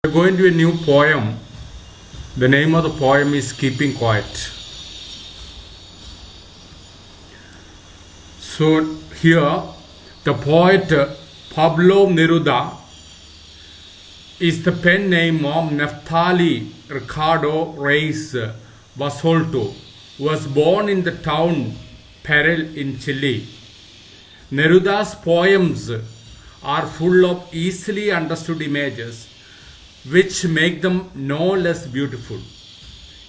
We're going to a new poem. The name of the poem is Keeping Quiet. So here, the poet Pablo Neruda is the pen name of Neftali Ricardo Reyes Basolto, who was born in the town Perel in Chile. Neruda's poems are full of easily understood images which make them no less beautiful.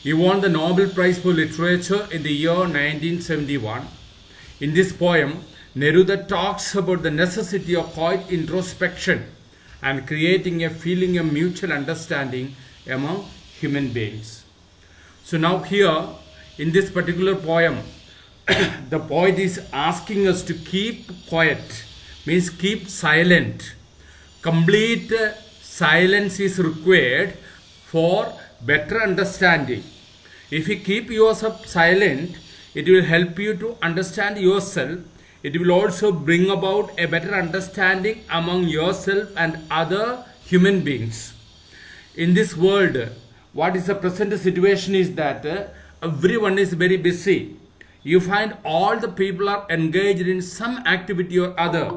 He won the Nobel Prize for Literature in the year 1971. In this poem, Neruda talks about the necessity of quiet introspection and creating a feeling of mutual understanding among human beings. So now here, in this particular poem, the poet is asking us to keep quiet, means keep silent. Complete silence is required for better understanding. If you keep yourself silent, it will help you to understand yourself. It will also bring about a better understanding among yourself and other human beings. In this world, what is the present situation is that everyone is very busy. You find all the people are engaged in some activity or other.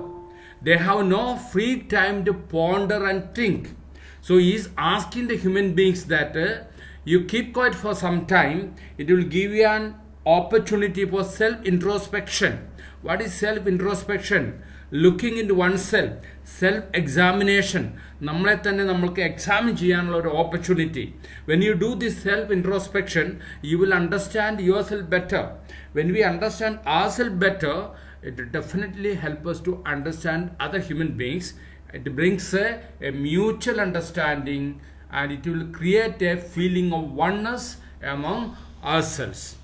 They have no free time to ponder and think. So he is asking the human beings that you keep quiet for some time. It will give you an opportunity for self-introspection. What is self-introspection? Looking into oneself, self-examination. നമ്മളെ തന്നെ നമ്മൾക്ക് examine ചെയ്യാനുള്ള ഒരു opportunity. When you do this self-introspection, you will understand yourself better. When we understand ourselves better, it will definitely help us to understand other human beings. It brings a mutual understanding and it will create a feeling of oneness among ourselves.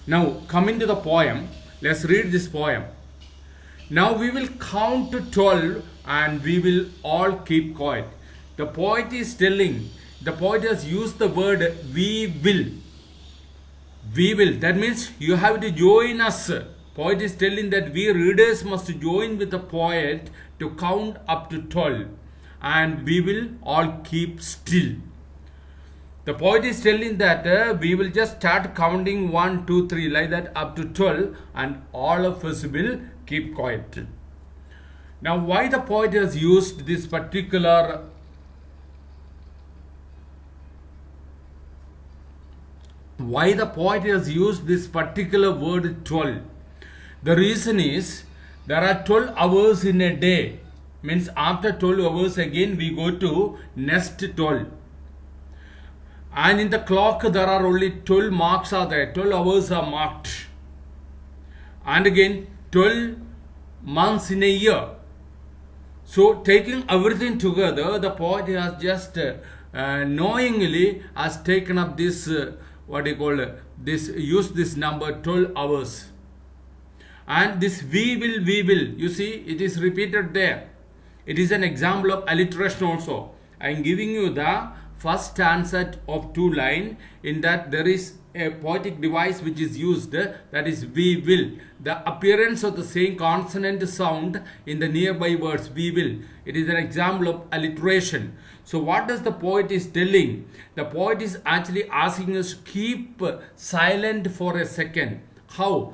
Now, coming to the poem, let's read this poem. Now we will count to 12 and we will all keep quiet. The poet is telling, the poet has used the word we will. We will. That means you have to join us. Poet is telling that we readers must join with the poet to count up to 12 and we will all keep still. The poet is telling that we will just start counting 1, 2, 3 like that up to 12 and all of us will keep quiet. Now why the poet has used this particular word 12? The reason is there are 12 hours in a day. Means after 12 hours again we go to next 12. And in the clock there are only 12 marks are there. 12 hours are marked. And again 12 months in a year. So taking everything together, the poet has just knowingly has taken up this use this number 12 hours. And this we will, you see it is repeated there. It is an example of alliteration also. I am giving you the first stanza of 2 lines. In that there is a poetic device which is used, that is we will. The appearance of the same consonant sound in the nearby words we will. It is an example of alliteration. So what does the poet is telling? The poet is actually asking us to keep silent for a second. How?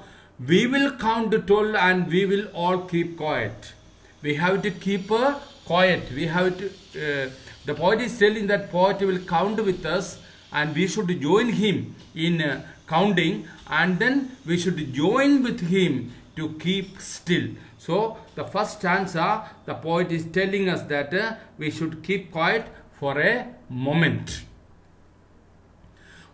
We will count to 12 and we will all keep quiet. We have to keep quiet. We have to the poet is telling that poet will count with us and we should join him in counting, and then we should join with him to keep still. So the first stanza, the poet is telling us that we should keep quiet for a moment.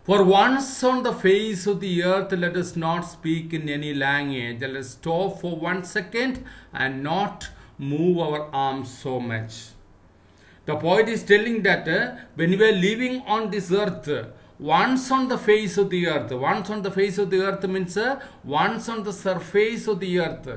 For once on the face of the earth, let us not speak in any language. Let us stop for 1 second and not move our arms so much. The poet is telling that when we are living on this earth, once on the face of the earth, once on the face of the earth means once on the surface of the earth.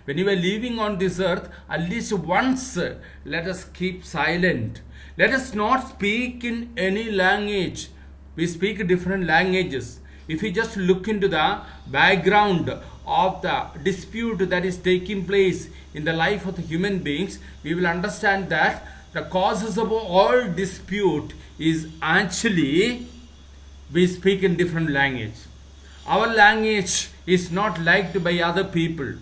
When you are living on this earth, at least once, let us keep silent. Let us not speak in any language. We speak different languages. If you just look into the background of the dispute that is taking place in the life of the human beings, we will understand that the causes of all dispute is actually we speak in different language. Our language is not liked by other people.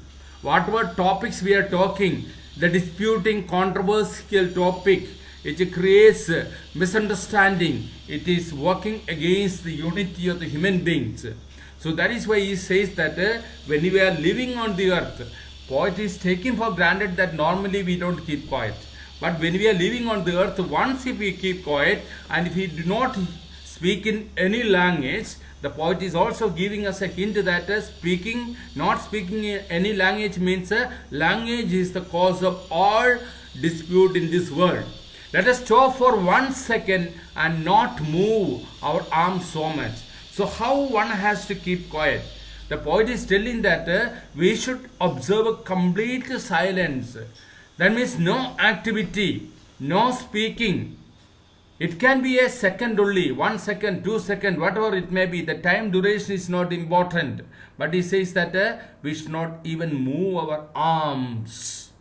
Whatever topics we are talking, the disputing controversial topic, it creates misunderstanding. It is working against the unity of the human beings. So that is why he says that when we are living on the earth, poet is taking for granted that normally we don't keep quiet. But when we are living on the earth, once if we keep quiet and if we do not speak in any language, the poet is also giving us a hint that not speaking in any language means language is the cause of all dispute in this world. Let us stop for 1 second and not move our arms so much. So how one has to keep quiet? The poet is telling that we should observe a complete silence. That means no activity, no speaking. It can be a second only, 1 second, 2 seconds, whatever it may be. The time duration is not important. But he says that we should not even move our arms.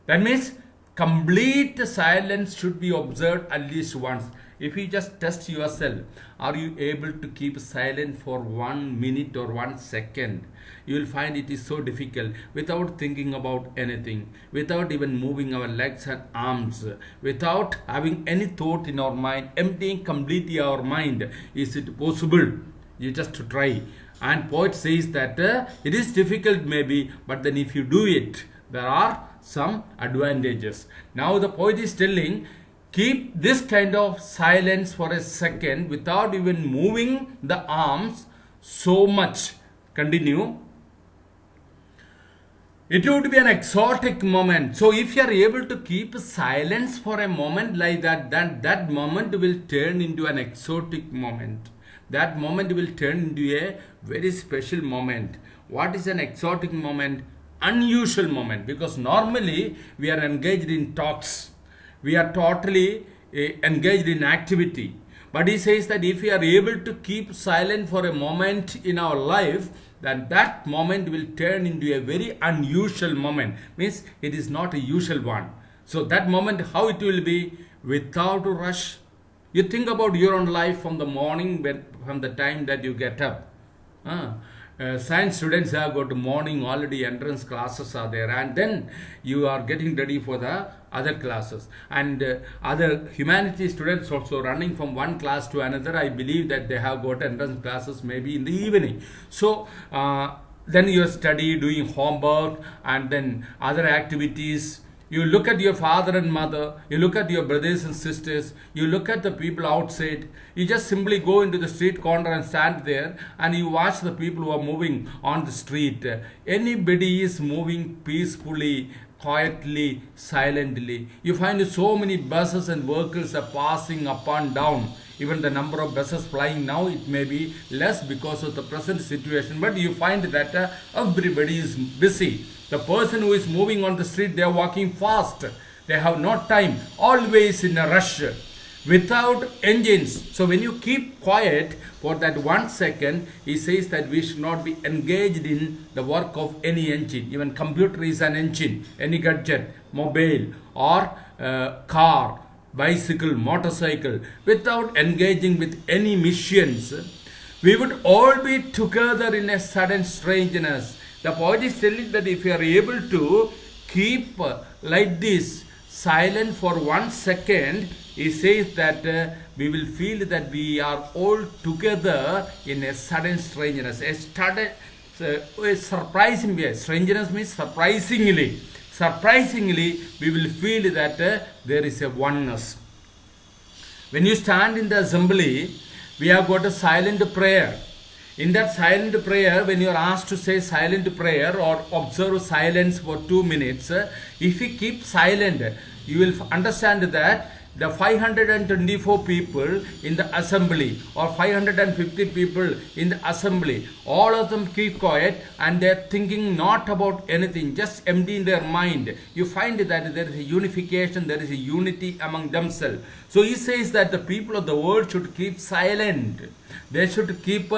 That means complete silence should be observed at least once. If you just test yourself, are you able to keep silent for 1 minute or 1 second? You will find it is so difficult without thinking about anything, without even moving our legs and arms, without having any thought in our mind, emptying completely our mind. Is it possible? You just try. And poet says that it is difficult maybe, but then if you do it, there are some advantages. Now the poet is telling, keep this kind of silence for a second without even moving the arms so much. Continue. It would be an exotic moment. So if you are able to keep silence for a moment like that, then that moment will turn into an exotic moment. That moment will turn into a very special moment. What is an exotic moment? Unusual moment. Because normally we are engaged in talks. We are totally engaged in activity. But he says that if we are able to keep silent for a moment in our life, then that moment will turn into a very unusual moment. Means it is not a usual one. So that moment, how it will be? Without a rush. You think about your own life from the morning, from the time that you get up. Science students have got morning already, entrance classes are there, and then you are getting ready for the other classes, and other humanities students also running from one class to another. I believe that they have got entrance classes maybe in the evening. So then you study, doing homework, and then other activities. You look at your father and mother, you look at your brothers and sisters, you look at the people outside. You just simply go into the street corner and stand there and you watch the people who are moving on the street. Anybody is moving peacefully, quietly, silently. You find so many buses and vehicles are passing up and down. Even the number of buses flying now, it may be less because of the present situation, but you find that everybody is busy. The person who is moving on the street, they are walking fast. They have no time, always in a rush, without engines. So when you keep quiet for that 1 second, he says that we should not be engaged in the work of any engine. Even computer is an engine, any gadget, mobile or car, bicycle, motorcycle. Without engaging with any missions, we would all be together in a sudden strangeness. The poet is telling that if you are able to keep like this silent for 1 second, he says that we will feel that we are all together in a sudden strangeness. A surprising way. Strangeness means surprisingly. Surprisingly, we will feel that there is a oneness. When you stand in the assembly, we have got a silent prayer. In that silent prayer, when you are asked to say silent prayer or observe silence for 2 minutes, if you keep silent, you will understand that the 524 people in the assembly or 550 people in the assembly, all of them keep quiet and they are thinking not about anything, just empty in their mind. You find that there is a unification, there is a unity among themselves. So he says that the people of the world should keep silent. They should keep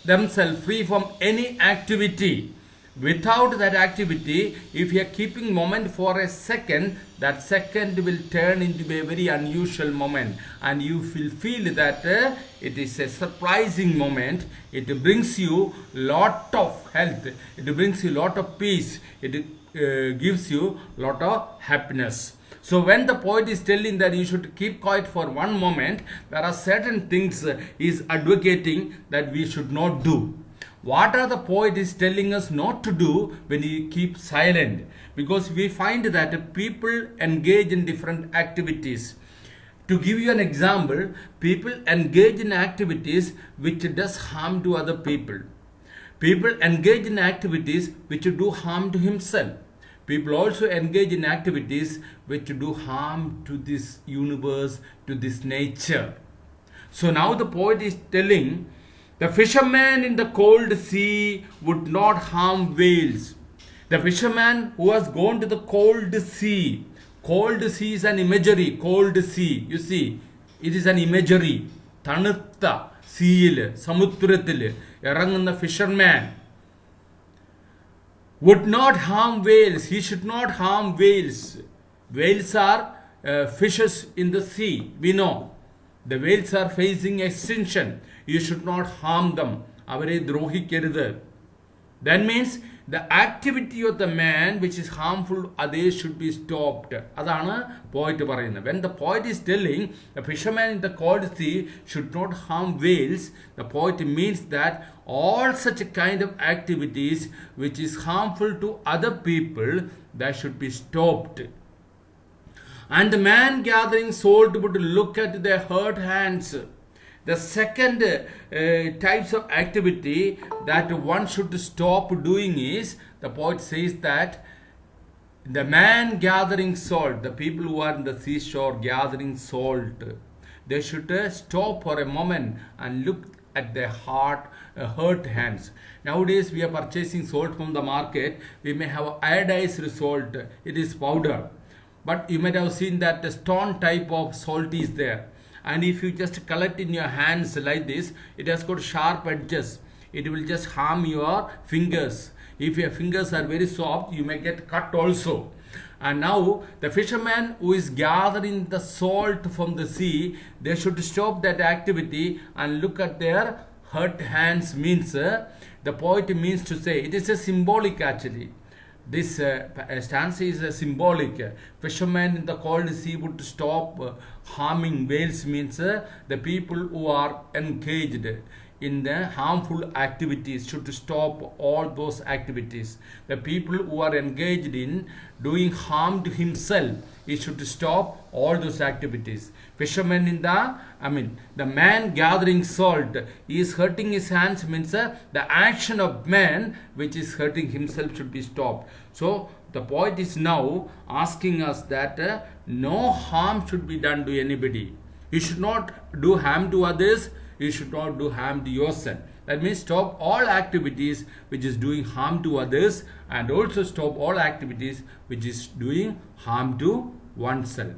themselves free from any activity. Without that activity, if you are keeping moment for a second, that second will turn into a very unusual moment, and you will feel that it is a surprising moment. It brings you lot of health, it brings you lot of peace, it gives you lot of happiness. So when the poet is telling that you should keep quiet for one moment, there are certain things he is advocating that we should not do. What are the poet is telling us not to do when you keep silent? Because we find that people engage in different activities. To give you an example, people engage in activities which does harm to other people. People engage in activities which do harm to himself. People also engage in activities which do harm to this universe, to this nature. So now the poet is telling, the fisherman in the cold sea would not harm whales. The fisherman who has gone to the cold sea is an imagery, cold sea. You see, it is an imagery. Tanutta seal, Samudratil, Erangana fisherman would not harm whales. He should not harm whales. Whales are fishes in the sea. We know. The whales are facing extinction. You should not harm them. Avare drohikkeruthu. That means the activity of the man which is harmful, others should be stopped. Adana poet parayunnu. When the poet is telling the fisherman in the cold sea should not harm whales, the poet means that all such kind of activities which is harmful to other people, that should be stopped. And the man gathering salt would look at their hurt hands. The second types of activity that one should stop doing is, the poet says that the man gathering salt, the people who are in the seashore gathering salt, they should stop for a moment and look at their hurt hands. Nowadays we are purchasing salt from the market. We may have iodized salt. It is powder. But you might have seen that the stone type of salt is there. And if you just collect in your hands like this, it has got sharp edges. It will just harm your fingers. If your fingers are very soft, you may get cut also. And now the fisherman who is gathering the salt from the sea, they should stop that activity and look at their hurt hands. Means the poet means to say, it is a symbolic actually. This stanza is symbolic. Fishermen in the cold sea would stop harming whales. Means the people who are engaged in the harmful activities should stop all those activities. The people who are engaged in doing harm to himself, he should stop all those activities. Fisherman in the man gathering salt, he is hurting his hands. Means the action of man which is hurting himself should be stopped. So the poet is now asking us that no harm should be done to anybody. You should not do harm to others. You should not do harm to yourself. That means stop all activities which is doing harm to others, and also stop all activities which is doing harm to oneself.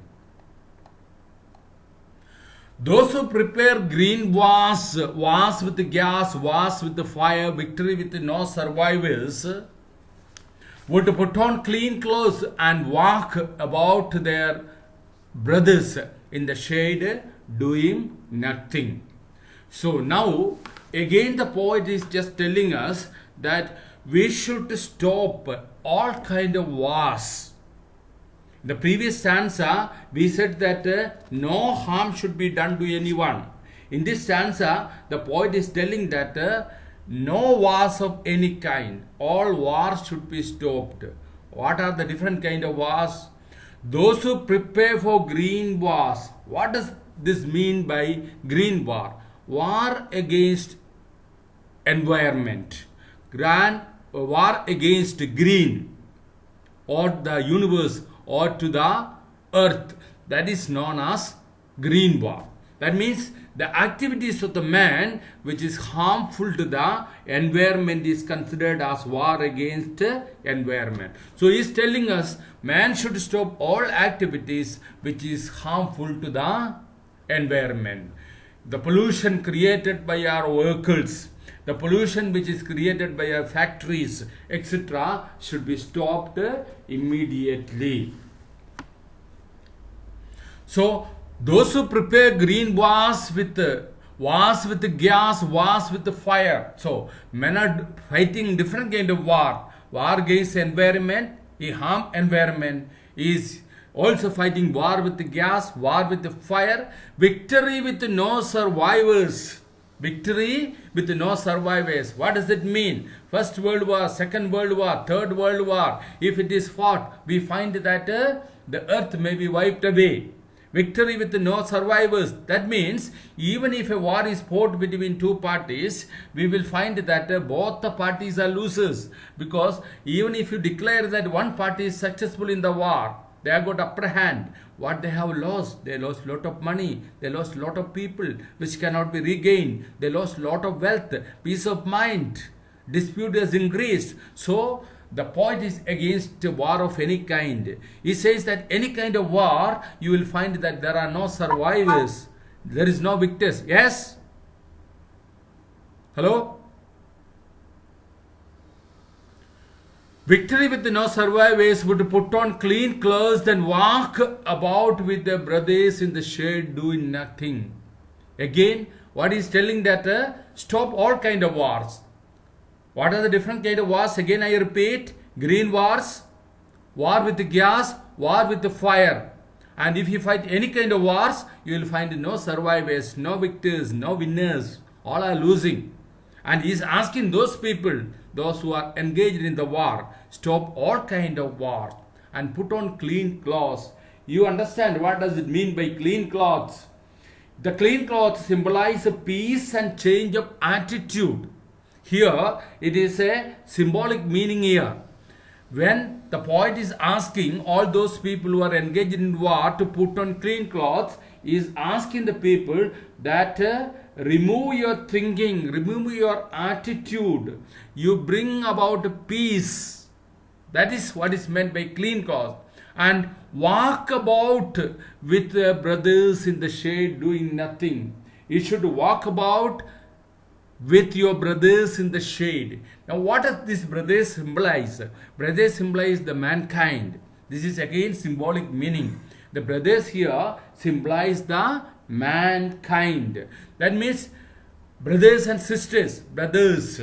Those who prepare green wars with the gas, wars with the fire, victory with no survivors, would put on clean clothes and walk about their brothers in the shade doing nothing. So now again the poet is just telling us that we should stop all kind of wars. In the previous stanza we said that no harm should be done to anyone. In this stanza the poet is telling that no wars of any kind. All wars should be stopped. What are the different kind of wars? Those who prepare for green wars. What does this mean by green war? War against environment. War against green or the universe or to the earth. That is known as green war. That means the activities of the man which is harmful to the environment is considered as war against environment. So he is telling us man should stop all activities which is harmful to the environment. The pollution created by our vehicles, the pollution which is created by factories, etc., should be stopped immediately. So, those who prepare green wars with gas, wars with the fire. So, men are fighting different kind of war. War against environment, he harm environment, is also fighting war with the gas, war with the fire, victory with no survivors. Victory with no survivors. What does it mean? First World War, Second World War, Third World War. If it is fought, we find that the earth may be wiped away. Victory with no survivors. That means even if a war is fought between two parties, we will find that both the parties are losers. Because even if you declare that one party is successful in the war, they have got upper hand. What they have lost? They lost lot of money. They lost lot of people which cannot be regained. They lost lot of wealth, peace of mind. Dispute has increased. So the point is against war of any kind. He says that any kind of war, you will find that there are no survivors. There is no victors. Yes? Hello? Victory with no survivors would put on clean clothes and walk about with their brothers in the shade doing nothing. Again, what he is telling that stop all kind of wars. What are the different kind of wars? Again I repeat, green wars, war with the gas, war with the fire. And if you fight any kind of wars, you will find no survivors, no victors, no winners. All are losing. And he is asking those people, those who are engaged in the war, stop all kind of wars and put on clean clothes. You understand what does it mean by clean clothes? The clean clothes symbolize a peace and change of attitude. Here, it is a symbolic meaning here. When the poet is asking all those people who are engaged in war to put on clean clothes, he is asking the people that remove your thinking, remove your attitude. You bring about peace. That is what is meant by clean clothes. And walk about with brothers in the shade doing nothing. You should walk about with your brothers in the shade. Now what does this brothers symbolize? Brothers symbolize the mankind. This is again symbolic meaning. The brothers here symbolize the mankind. That means brothers and sisters, brothers.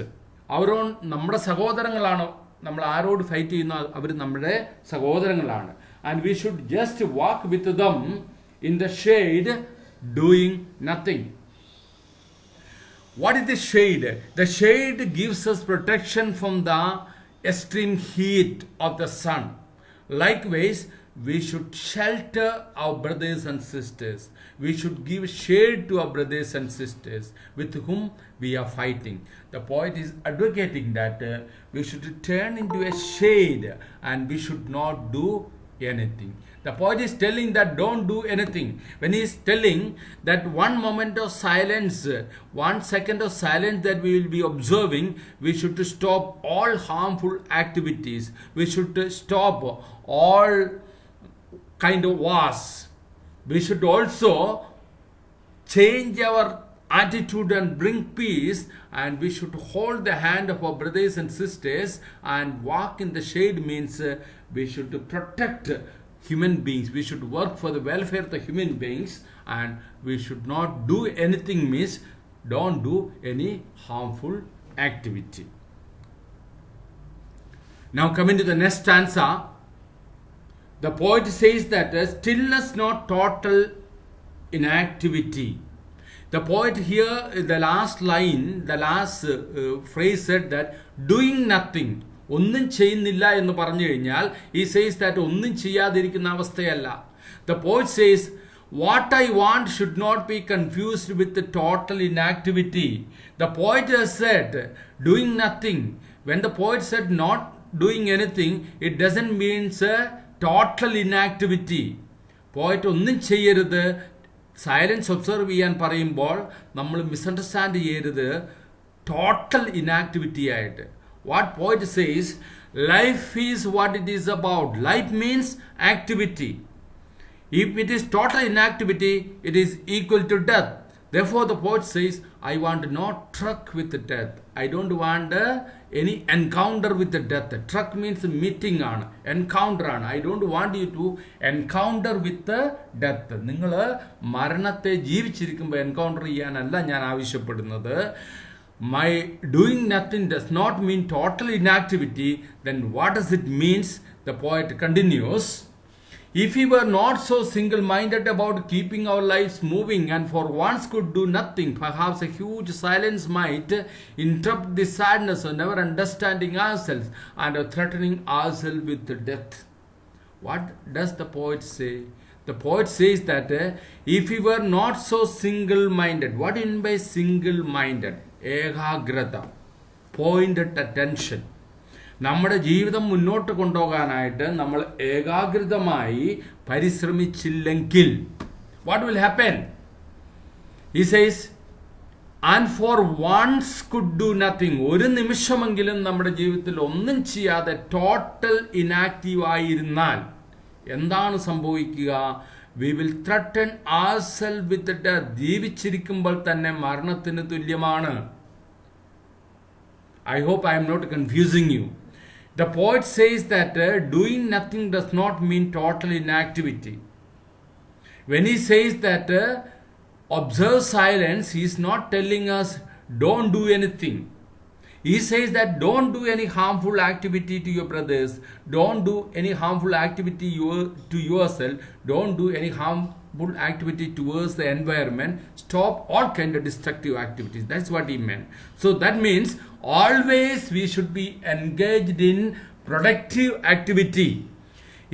അവരോട് നമ്മുടെ സഹോദരങ്ങളാണ്. നമ്മൾ ആരോട് fight ചെയ്യുന്ന അവർ നമ്മുടെ സഹോദരങ്ങളാണ്. And we should just walk with them in the shade doing nothing. What is the shade? The shade gives us protection from the extreme heat of the sun. Likewise, we should shelter our brothers and sisters. We should give shade to our brothers and sisters with whom we are fighting. The poet is advocating that we should turn into a shade and we should not do anything. The poet is telling that don't do anything. When he is telling that 1 moment of silence, 1 second of silence that we will be observing, we should stop all harmful activities. We should stop all kind of wars. We should also change our attitude and bring peace, and we should hold the hand of our brothers and sisters and walk in the shade. Means we should protect human beings. We should work for the welfare of the human beings, and we should not do anything. Means don't do any harmful activity. Now coming to the next stanza, the poet says that stillness not total inactivity. The poet here, the last line, the last phrase said that doing nothing. ഒന്നും ചെയ്യുന്നില്ല എന്ന് പറഞ്ഞു കഴിഞ്ഞാൽ he says that ഒന്നും ചെയ്യാതിരിക്കുന്ന അവസ്ഥയല്ല. The poet says what I want should not be confused with the total inactivity. The poet has said doing nothing. When the poet said not doing anything, it doesn't mean total inactivity. Poet ഒന്നും ചെയ്യരുത്, silence observe ചെയ്യാൻ പറയുമ്പോൾ നമ്മൾ misunderstand ചെയ്യരുത് total inactivity ആയിട്ട്. What poet says, life is what it is about. Life means activity. If it is total inactivity, it is equal to death. Therefore, the poet says, I want no truck with death. I don't want any encounter with the death. Truck means meeting ആണ്, encounter ആണ്. I don't want you to encounter with the death. നിങ്ങൾ മരണത്തെ ജീവിച്ചിരിക്കുമ്പോൾ encounter ചെയ്യാനല്ല ഞാൻ ആവശ്യപ്പെടുന്നത്. My doing nothing does not mean total inactivity. Then what does it means? The poet continues. If we were not so single-minded about keeping our lives moving and for once could do nothing, perhaps a huge silence might interrupt the sadness of never understanding ourselves and of threatening ourselves with death. What does the poet say? The poet says that if we were not so single-minded, what do you mean by single-minded? Ekagrata, pointed attention. നമ്മുടെ ജീവിതം മുന്നോട്ട് കൊണ്ടുപോകാനായിട്ട് നമ്മൾ ഏകാഗ്രതമായി പരിശ്രമിച്ചില്ലെങ്കിൽ what will happen? He says and for once could do nothing. ഒരു നിമിഷമെങ്കിലും നമ്മുടെ ജീവിതത്തിൽ ഒന്നും ചെയ്യാതെ ടോട്ടൽ ഇനാക്റ്റീവ് ആയിരുന്നാൽ എന്താണ് സംഭവിക്കുക? We will ത്രട്ടൺ ourselves with death. ജീവിച്ചിരിക്കുമ്പോൾ തന്നെ മരണത്തിന് തുല്യമാണ്. I hope I am not confusing you. The poet says that doing nothing does not mean total inactivity. When he says that observe silence, he is not telling us don't do anything. He says that don't do any harmful activity to your brothers, don't do any harmful activity to yourself, don't do any harmful activity towards the environment, stop all kind of destructive activities. That's what he meant. So that means always we should be engaged in productive activity.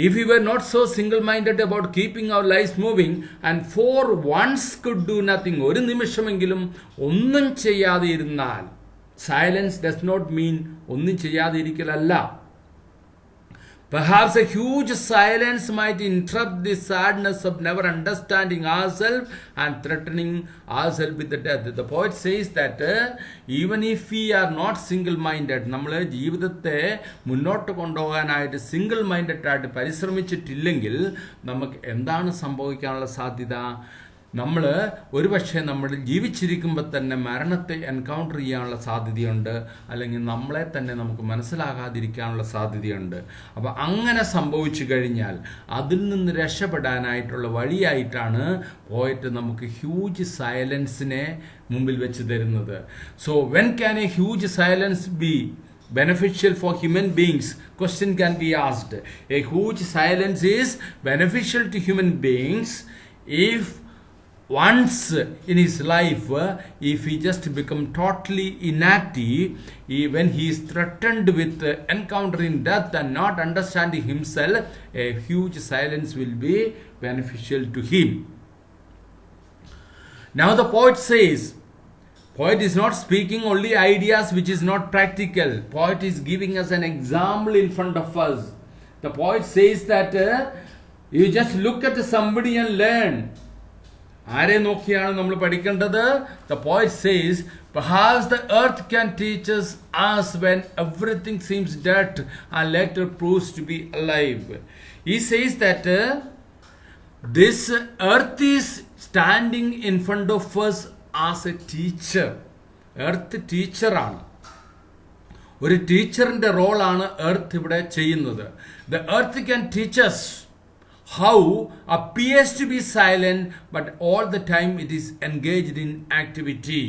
If we were not so single-minded about keeping our lives moving and for once could do nothing, ഒരു നിമിഷമെങ്കിലും ഒന്നും ചെയ്യാതെ ഇരുന്നാൽ, silence does not mean ഒന്നും ചെയ്യാതെ ഇരിക്കലല്ല. Perhaps a huge silence might interrupt the sadness of never understanding ourselves and threatening ourselves with the death. The poet says that even if we are not single-minded, നമ്മൾ ജീവിതത്തെ മുന്നോട്ട് കൊണ്ടുപോകാനായിട്ട് single minded ആയിട്ട് പരിശ്രമിച്ചിട്ടില്ലെങ്കിൽ നമുക്ക് എന്താണ് സംഭവിക്കാനുള്ള സാധ്യത? നമ്മൾ ഒരുപക്ഷെ നമ്മൾ ജീവിച്ചിരിക്കുമ്പോൾ തന്നെ മരണത്തെ എൻകൗണ്ടർ ചെയ്യാനുള്ള സാധ്യതയുണ്ട്, അല്ലെങ്കിൽ നമ്മളെ തന്നെ നമുക്ക് മനസ്സിലാകാതിരിക്കാനുള്ള സാധ്യതയുണ്ട്. അപ്പോൾ അങ്ങനെ സംഭവിച്ചു കഴിഞ്ഞാൽ അതിൽ നിന്ന് രക്ഷപ്പെടാനായിട്ടുള്ള വഴിയായിട്ടാണ് പോയറ്റ് നമുക്ക് ഹ്യൂജ് സൈലൻസിനെ മുമ്പിൽ വെച്ച് തരുന്നത്. So when can A huge silence B beneficial for human beings? Question can be asked. A huge silence is beneficial to human beings if once in his life, if he just become totally inactive, when he is threatened with encountering death and not understanding himself, a huge silence will be beneficial to him. Now the poet says, poet is not speaking only ideas which is not practical. Poet is giving us an example in front of us. The poet says that you just look at somebody and learn. ആരെ നോക്കിയാണ് നമ്മൾ പഠിക്കേണ്ടത്? The poet says, perhaps the earth can teach us when everything seems dead and later proves to be alive. He says that this earth is standing in front of us as a teacher. Earth teacher ആണ്. ഒരു ടീച്ചറിന്റെ റോളാണ് earth ഇവിടെ ചെയ്യുന്നത്. The earth can teach us how appears to be silent, but all the time it is engaged in activity.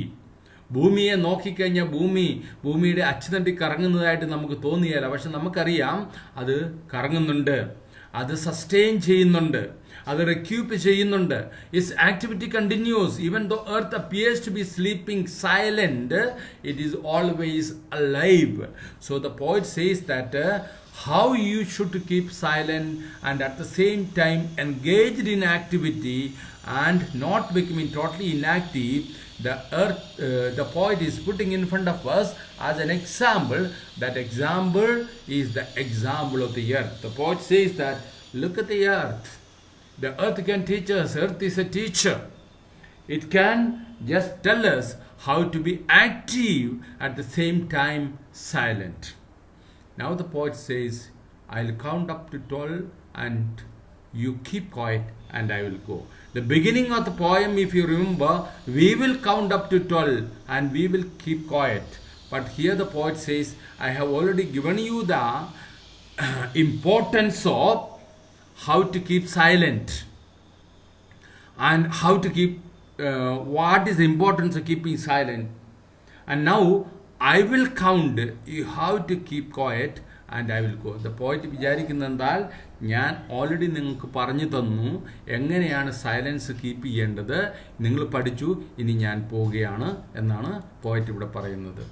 ഭൂമിയെ നോക്കിക്കഴിഞ്ഞാൽ ഭൂമിയുടെ അച്ചുതണ്ടി കറങ്ങുന്നതായിട്ട് നമുക്ക് തോന്നിയാൽ, പക്ഷെ നമുക്കറിയാം അത് കറങ്ങുന്നുണ്ട്, അത് സസ്റ്റെയിൻ ചെയ്യുന്നുണ്ട്, അത് റെക്യൂപ്പ് ചെയ്യുന്നുണ്ട്. Its activity continues. Even though earth appears to be sleeping silent, it is always alive. So the poet says that how you should keep silent and at the same time engaged in activity and not becoming totally inactive. The poet is putting in front of us as an example. That example is the example of the earth. The poet says that look at the earth. The earth can teach us. Earth is a teacher. It can just tell us how to be active at the same time silent. Now the poet says, I'll count up to 12 and you keep quiet and I will go. The beginning of the poem, if you remember, we will count up to 12 and we will keep quiet. But here the poet says, I have already given you the importance of how to keep silent and how to keep, what is the importance of keeping silent. And now I will count, you have to keep quiet and I will go. The poet വിചാരിക്കുന്നതാൽ ഞാൻ already നിങ്ങൾക്ക് പറഞ്ഞു തന്നു എങ്ങനെയാണ് silence keep ചെയ്യേണ്ടത്, നിങ്ങൾ പഠിച്ചു, ഇനി ഞാൻ പോവുകയാണ് എന്നാണ് പോയറ്റ് ഇവിടെ പറയുന്നത്.